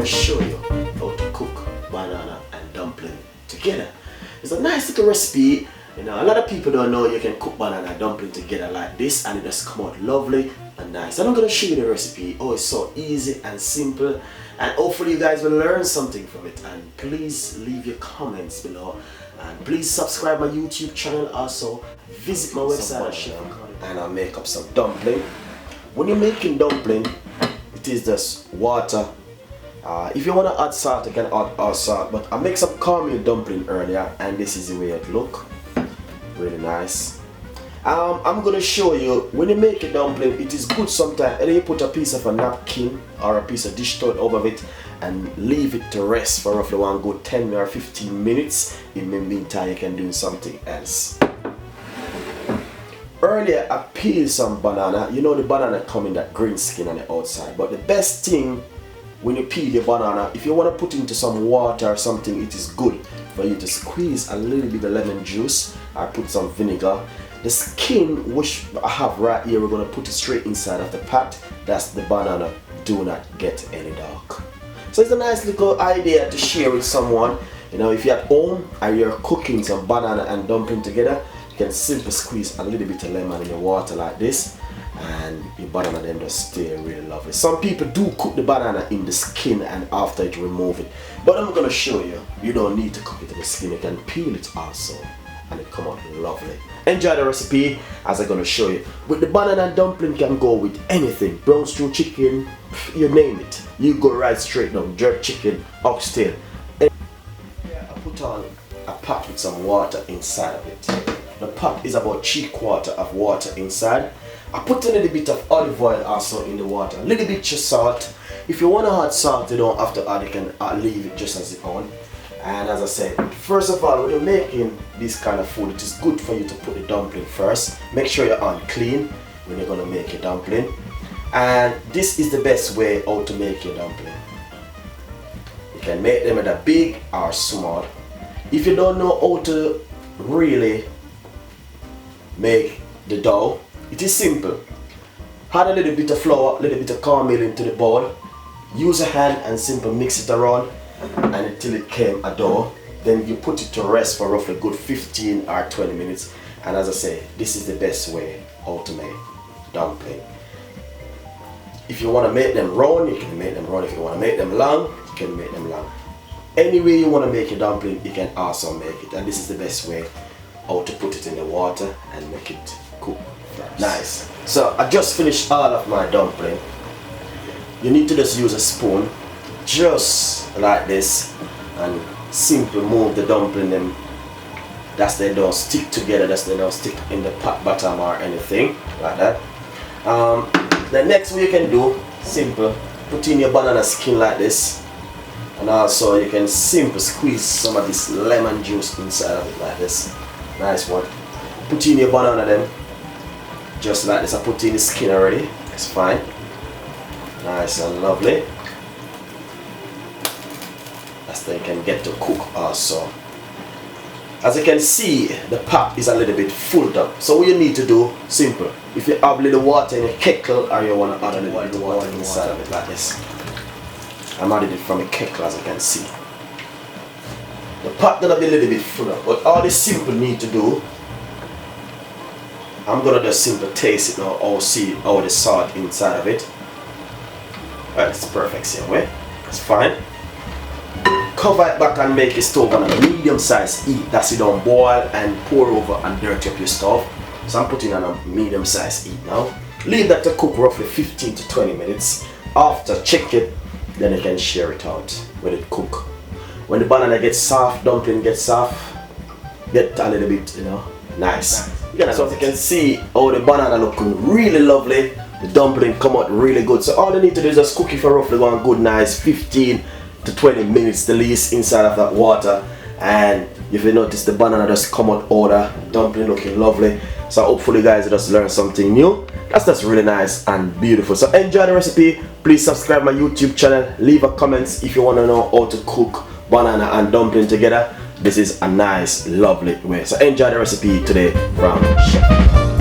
to show you how to cook banana and dumpling together. It's a nice little recipe. You know, a lot of people don't know you can cook banana and dumpling together like this, and it just come out lovely and nice. And I'm going to show you the recipe. Oh, it's so easy and simple, and hopefully you guys will learn something from it. And please leave your comments below, and please subscribe my YouTube channel. Also visit my website and I'll make up some dumpling. When you're making dumpling, it is just water. If you want to add salt, you can add salt, but I make some cornmeal dumpling earlier, and this is the way it look. Really nice. I'm gonna show you when you make a dumpling, it is good sometimes either you put a piece of a napkin or a piece of dish towel over it and leave it to rest for roughly one good 10 or 15 minutes. In the meantime, you can do something else. Earlier I peeled some banana. You know the banana come in that green skin on the outside, but the best thing when you peel your banana, if you want to put into some water or something, it is good for you to squeeze a little bit of lemon juice or put some vinegar. The skin which I have right here, we're going to put it straight inside of the pot. That's the banana. Do not get any dark. So it's a nice little idea to share with someone. You know, if you're at home and you're cooking some banana and dumpling together, you can simply squeeze a little bit of lemon in the water like this, and your banana then just stay really lovely. Some people do cook the banana in the skin and after it remove it, but I'm going to show you, you don't need to cook it in the skin. You can peel it also and it come out lovely. Enjoy the recipe as I'm going to show you. With the banana and dumpling, can go with anything, brown stew chicken, you name it. You go right straight down, jerk chicken, oxtail. I put on a pot with some water inside of it. The pot is about 3/4 of water inside. I put a little bit of olive oil also in the water, a little bit of salt. If you want to add salt, you don't have to add, you can leave it just as it on. And as I said, first of all, when you're making this kind of food, it is good for you to put the dumpling first. Make sure you're on clean when you're going to make your dumpling. And this is the best way how to make your dumpling. You can make them either big or small. If you don't know how to really make the dough, it is simple. Add a little bit of flour, a little bit of cornmeal into the bowl. Use a hand and simply mix it around and until it came a dough. Then you put it to rest for roughly good 15 or 20 minutes. And as I say, this is the best way how to make dumpling. If you want to make them round, you can make them round. If you want to make them long, you can make them long. Any way you want to make a dumpling, you can also make it. And this is the best way how to put it in the water and make it cook first. Nice. So I just finished all of my dumpling. You need to just use a spoon, just like this, and simply move the dumpling them. That's they don't stick together. That's they don't stick in the pot bottom or anything like that. The next way you can do, simple, put in your banana skin like this, and also you can simply squeeze some of this lemon juice inside of it like this. Nice one. Put in your banana then, just like this. I put in the skin already. It's fine. Nice and lovely. That's then you can get to cook also. As you can see, the pot is a little bit full up. So what you need to do, simple. If you have a little water in a kettle or you want to add a little bit of water inside of it like this. I'm adding it from a kettle as you can see. The pot gonna be a little bit fuller, but all this simple need to do, I'm gonna just simply taste it now or see all the salt inside of it. Right, it's perfect same way. It's fine. Cover it back and make your stove on a medium size heat. That's it, don't boil and pour over and dirty up your stove. So I'm putting on a medium size heat now. Leave that to cook roughly 15 to 20 minutes. After check it, then you can share it out when it cook. When the banana gets soft, dumpling gets soft, get a little bit, you know, nice. So as you can see, how the banana looking really lovely. The dumpling come out really good. So all you need to do is just cook it for roughly one good nice 15 to 20 minutes the least inside of that water. And if you notice, the banana just come out older, dumpling looking lovely. So hopefully you guys just learn something new. That's really nice and beautiful. So enjoy the recipe. Please subscribe my YouTube channel. Leave a comments if you want to know how to cook banana and dumpling together. This is a nice, lovely way. So enjoy the recipe today from Chef.